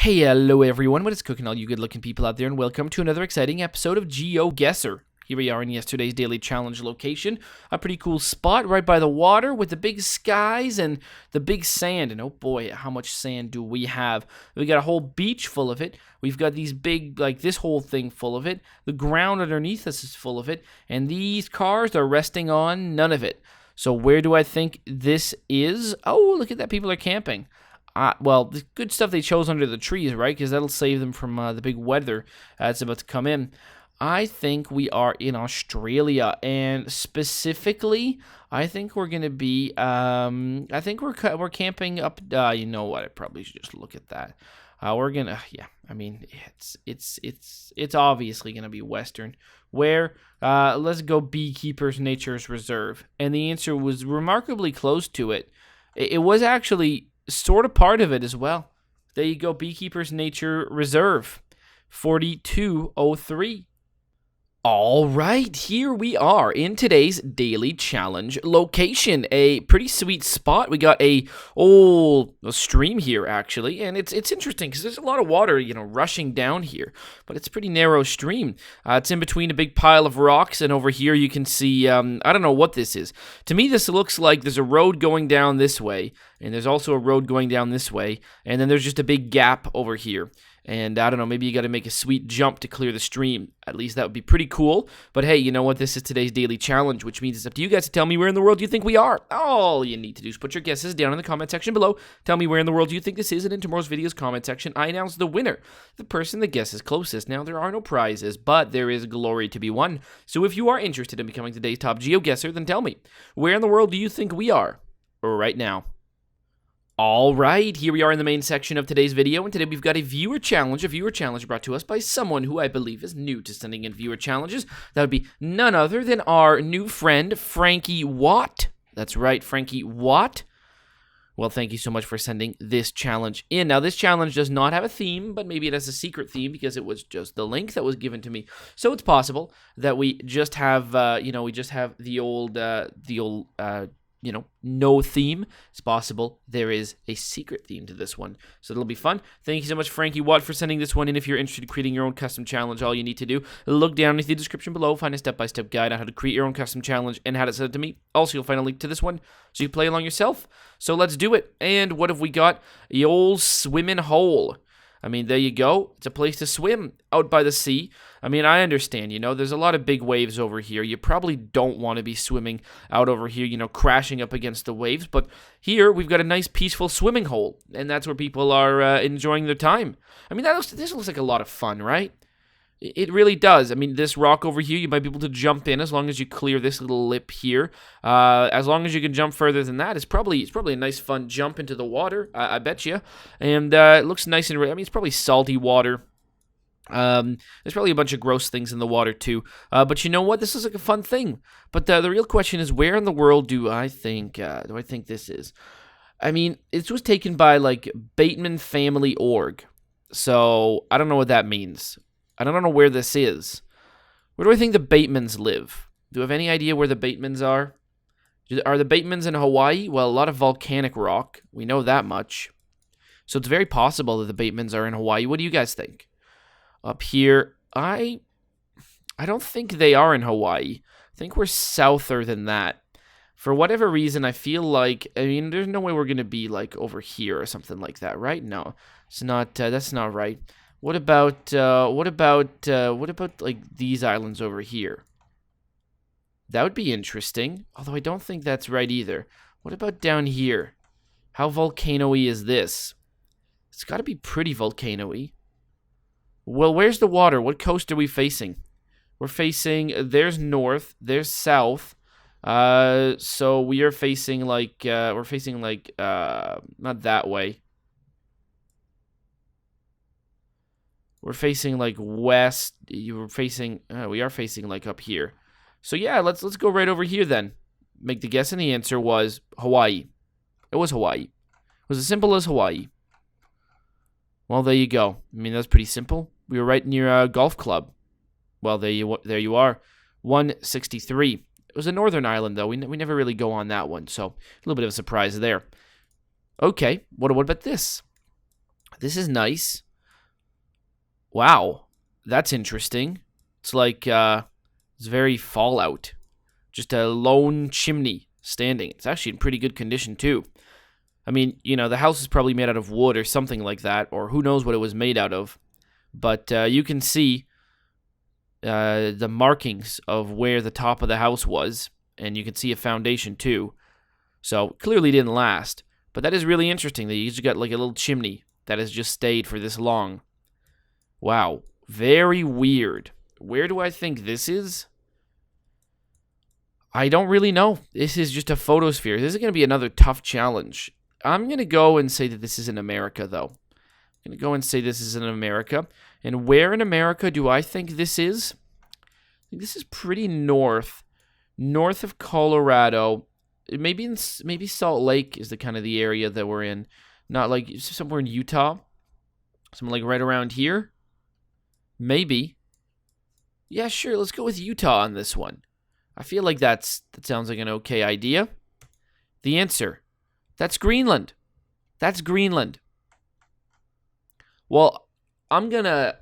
Hey, hello everyone, what is cooking all you good looking people out there, and welcome to another exciting episode of GeoGuessr. Here we are in yesterday's daily challenge location, a pretty cool spot right by the water with the big skies and the big sand, and oh boy, how much sand do we have. We got a whole beach full of it, we've got these big, like this whole thing full of it, the ground underneath us is full of it, and these cars are resting on none of it. So where do I think this is? Oh, look at that, people are camping. Well, the good stuff they chose under the trees, right? Because that'll save them from the big weather that's about to come in. I think we are in Australia, and specifically, I think we're gonna be. I think we're camping up. You know what? I probably should just look at that. We're gonna. Yeah, I mean, it's obviously gonna be Western. Where? Let's go. Beekeepers Nature's Reserve, and the answer was remarkably close to it. It was actually sort of part of it as well. There you go, Beekeepers Nature Reserve, 4203. All right, here we are in today's daily challenge location. A pretty sweet spot. We got a stream here actually, and it's interesting because there's a lot of water, rushing down here, but it's a pretty narrow stream. It's in between a big pile of rocks, and over here you can see I don't know what this is. To me, this looks like there's a road going down this way, and there's also a road going down this way, and then there's just a big gap over here. And I don't know, maybe you got to make a sweet jump to clear the stream. At least that would be pretty cool. But hey, you know what? This is today's daily challenge, which means it's up to you guys to tell me where in the world you think we are. All you need to do is put your guesses down in the comment section below. Tell me where in the world you think this is, and in tomorrow's video's comment section, I announce the winner, the person that guesses closest. Now, there are no prizes, but there is glory to be won. So if you are interested in becoming today's top GeoGuessr, then tell me, where in the world do you think we are right now? All right, here we are in the main section of today's video, and today we've got a viewer challenge brought to us by someone who I believe is new to sending in viewer challenges. That would be none other than our new friend, Frankie Watt. That's right, Frankie Watt. Well, thank you so much for sending this challenge in. Now, this challenge does not have a theme, but maybe it has a secret theme because it was just the link that was given to me. So it's possible that we just have, the old, no theme. It's possible there is a secret theme to this one. So it'll be fun. Thank you so much, Frankie Watt, for sending this one in. If you're interested in creating your own custom challenge, all you need to do, look down in the description below, find a step-by-step guide on how to create your own custom challenge and how to send it to me. Also, you'll find a link to this one so you can play along yourself. So let's do it. And what have we got? The old swimming hole. I mean, there you go. It's a place to swim out by the sea. I mean, I understand, there's a lot of big waves over here. You probably don't want to be swimming out over here, crashing up against the waves. But here, we've got a nice, peaceful swimming hole, and that's where people are enjoying their time. I mean, this looks like a lot of fun, right? It really does. I mean, this rock over here, you might be able to jump in as long as you clear this little lip here. As long as you can jump further than that, it's probably a nice, fun jump into the water, I bet you. And it looks nice and, it's probably salty water. There's probably a bunch of gross things in the water too. But you know what? This is like a fun thing. But the real question is, where in the world do I think this is? I mean, this was taken by like Bateman Family Org. So I don't know what that means. I don't know where this is. Where do I think the Batemans live? Do you have any idea where the Batemans are? Are the Batemans in Hawaii? Well, a lot of volcanic rock. We know that much. So it's very possible that the Batemans are in Hawaii. What do you guys think? Up here, I don't think they are in Hawaii. I think we're souther than that. For whatever reason, I feel like, there's no way we're going to be like over here or something like that, right? No, it's not. That's not right. What about like these islands over here? That would be interesting, although I don't think that's right either. What about down here? How volcano-y is this? It's got to be pretty volcano-y. Well, where's the water? What coast are we facing? We're facing, there's north, there's south. So we are facing like, not that way. We're facing like west. We are facing like up here. So yeah, let's go right over here then. Make the guess, and the answer was Hawaii. It was Hawaii. It was as simple as Hawaii. Well, there you go. I mean, that's pretty simple. We were right near a golf club. Well, there you are. 163. It was a northern island though. We never really go on that one, so a little bit of a surprise there. Okay, what about this? This is nice. Wow, that's interesting. It's like, it's very Fallout. Just a lone chimney standing. It's actually in pretty good condition, too. I mean, the house is probably made out of wood or something like that, or who knows what it was made out of. But you can see the markings of where the top of the house was, and you can see a foundation, too. So, clearly didn't last. But that is really interesting that you just got like a little chimney that has just stayed for this long. Wow. Very weird. Where do I think this is? I don't really know. This is just a photosphere. This is going to be another tough challenge. I'm going to go and say that this is in America, though. I'm going to go and say this is in America. And where in America do I think this is? I think this is pretty north. North of Colorado. Maybe Salt Lake is the kind of the area that we're in. Not like somewhere in Utah. Somewhere like right around here. Maybe. Yeah, sure. Let's go with Utah on this one. I feel like that sounds like an okay idea. The answer. That's Greenland. That's Greenland. Well, I'm gonna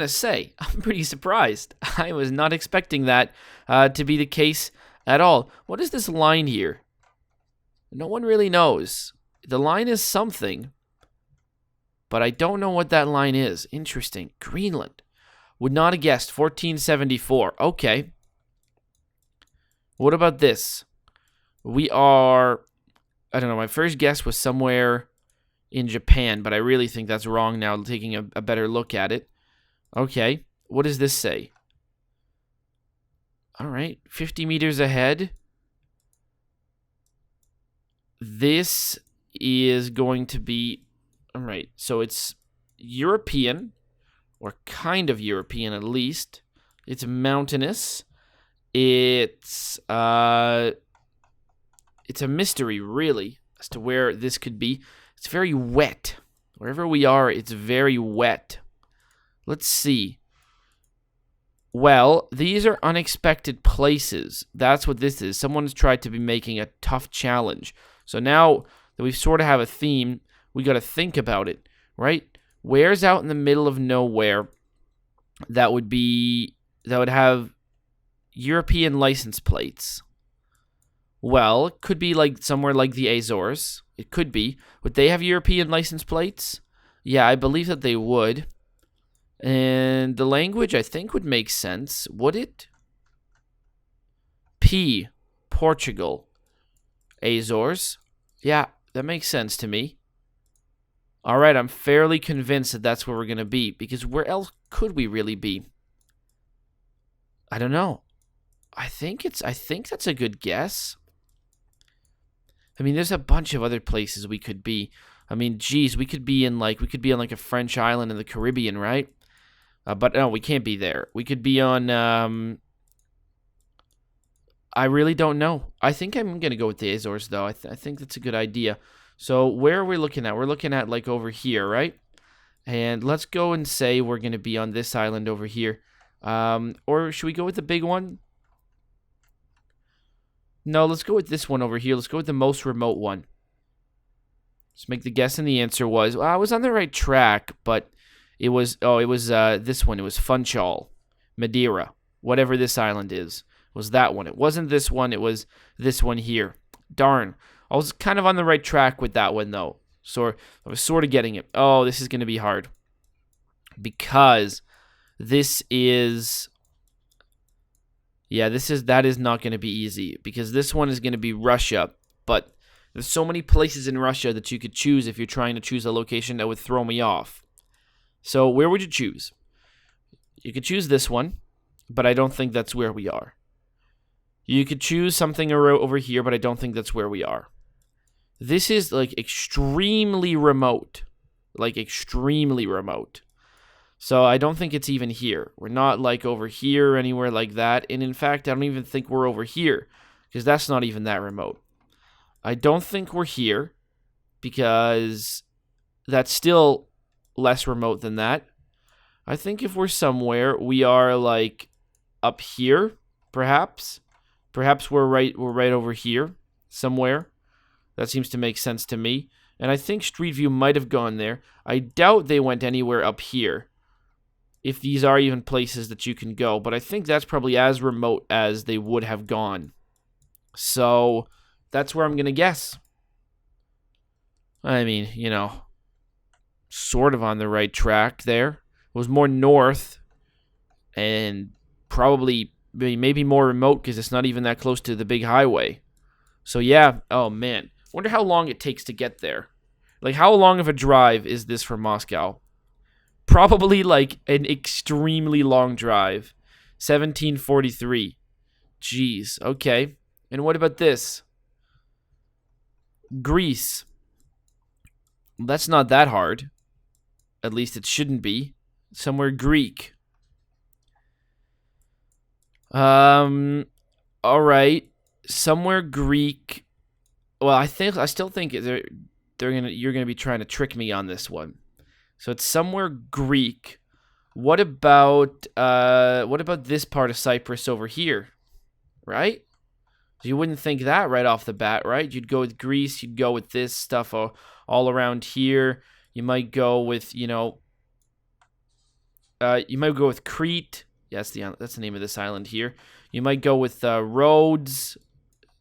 say I'm pretty surprised. I was not expecting that to be the case at all. What is this line here? No one really knows. The line is something, but I don't know what that line is. Interesting. Greenland. Would not have guessed. 1474. Okay. What about this? We are, I don't know, my first guess was somewhere in Japan, but I really think that's wrong now, taking a better look at it. Okay. What does this say? All right. 50 meters ahead. This is going to be, all right, so it's European, or kind of European at least. It's mountainous. It's a mystery, really, as to where this could be. It's very wet. Wherever we are, it's very wet. Let's see. Well, these are unexpected places. That's what this is. Someone's tried to be making a tough challenge. So now that we sort of have a theme, we got to think about it, right? Where's out in the middle of nowhere that would have European license plates? Well, it could be like somewhere like the Azores. It could be. Would they have European license plates? Yeah, I believe that they would. And the language, I think, would make sense. Would it? P. Portugal. Azores. Yeah, that makes sense to me. All right, I'm fairly convinced that that's where we're going to be. Because where else could we really be? I don't know. I think that's a good guess. I mean, there's a bunch of other places we could be. I mean, geez, we could be on like a French island in the Caribbean, right? But no, we can't be there. We could be on, I really don't know. I think I'm going to go with the Azores, though. I think that's a good idea. So where are we looking at? We're looking at like over here, right? And let's go and say we're going to be on this island over here. Or should we go with the big one? No, let's go with this one over here. Let's go with the most remote one. Let's make the guess, and the answer was, well, I was on the right track, but it was this one. It was Funchal, Madeira, whatever this island is. It was that one. It wasn't this one. It was this one here. Darn. I was kind of on the right track with that one, though. So I was sort of getting it. Oh, this is going to be hard. Because this is... Yeah, that is not going to be easy. Because this one is going to be Russia. But there's so many places in Russia that you could choose if you're trying to choose a location that would throw me off. So where would you choose? You could choose this one, but I don't think that's where we are. You could choose something over here, but I don't think that's where we are. This is like extremely remote. Like extremely remote. So I don't think it's even here. We're not like over here or anywhere like that. And in fact, I don't even think we're over here, because that's not even that remote. I don't think we're here, because that's still less remote than that. I think if we're somewhere, we are like up here, perhaps. Perhaps we're right over here somewhere. That seems to make sense to me. And I think Street View might have gone there. I doubt they went anywhere up here. if these are even places that you can go. But I think that's probably as remote as they would have gone. So that's where I'm going to guess. I mean, you know, sort of on the right track there. It was more north and probably maybe more remote because it's not even that close to the big highway. So yeah, oh man. Wonder how long it takes to get there. Like, how long of a drive is this from Moscow? Probably like an extremely long drive. 1743. Jeez, okay. And what about this? Greece. Well, that's not that hard. At least it shouldn't be. Somewhere Greek. All right. Somewhere Greek. Well, I still think you're gonna be trying to trick me on this one. So it's somewhere Greek. What about this part of Cyprus over here? Right? You wouldn't think that right off the bat, right? You'd go with Greece. You'd go with this stuff all around here. You might go with, you might go with Crete. Yeah, that's the name of this island here. You might go with Rhodes.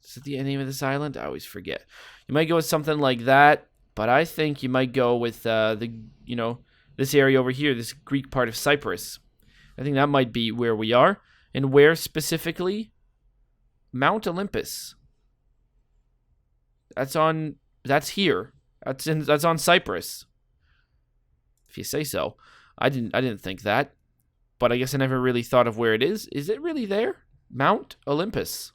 Is it the name of this island? I always forget. You might go with something like that, but I think you might go with this area over here, this Greek part of Cyprus. I think that might be where we are. And where specifically? Mount Olympus. That's here. That's on Cyprus. If you say so. I didn't think that. But I guess I never really thought of where it is. Is it really there? Mount Olympus.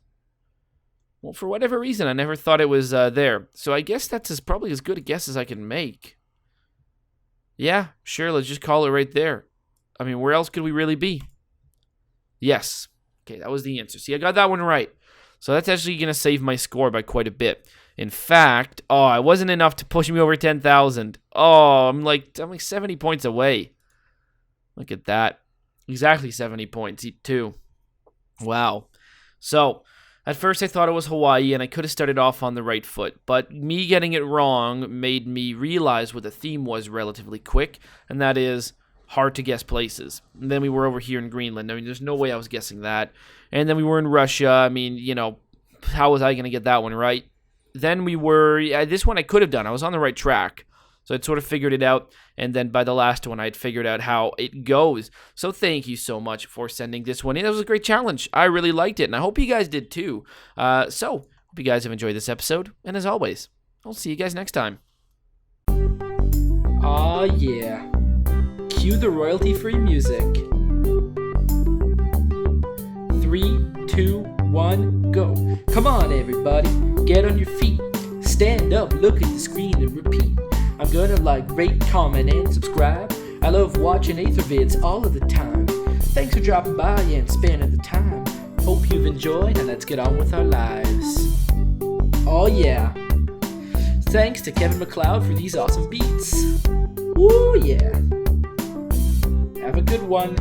Well, for whatever reason, I never thought it was there. So I guess that's probably as good a guess as I can make. Yeah, sure, let's just call it right there. I mean, where else could we really be? Yes. Okay, that was the answer. See, I got that one right. So that's actually going to save my score by quite a bit. In fact, it wasn't enough to push me over 10,000. Oh, I'm like 70 points away. Look at that. Exactly 70 points, too. Wow. So, at first I thought it was Hawaii, and I could have started off on the right foot. But me getting it wrong made me realize what the theme was relatively quick, and that is hard to guess places. And then we were over here in Greenland. I mean, there's no way I was guessing that. And then we were in Russia. I mean, how was I going to get that one right? Then we were, this one I could have done. I was on the right track. So I'd sort of figured it out. And then by the last one, I'd figured out how it goes. So thank you so much for sending this one in. That was a great challenge. I really liked it. And I hope you guys did too. So hope you guys have enjoyed this episode. And as always, I'll see you guys next time. Aw, yeah. Cue the royalty-free music. 3, 2, 1, go. Come on, everybody. Get on your feet. Stand up, look at the screen, and repeat. I'm gonna like, rate, comment, and subscribe. I love watching Ather vids all of the time. Thanks for dropping by and spending the time. Hope you've enjoyed, and let's get on with our lives. Oh yeah. Thanks to Kevin MacLeod for these awesome beats. Woo yeah. Have a good one.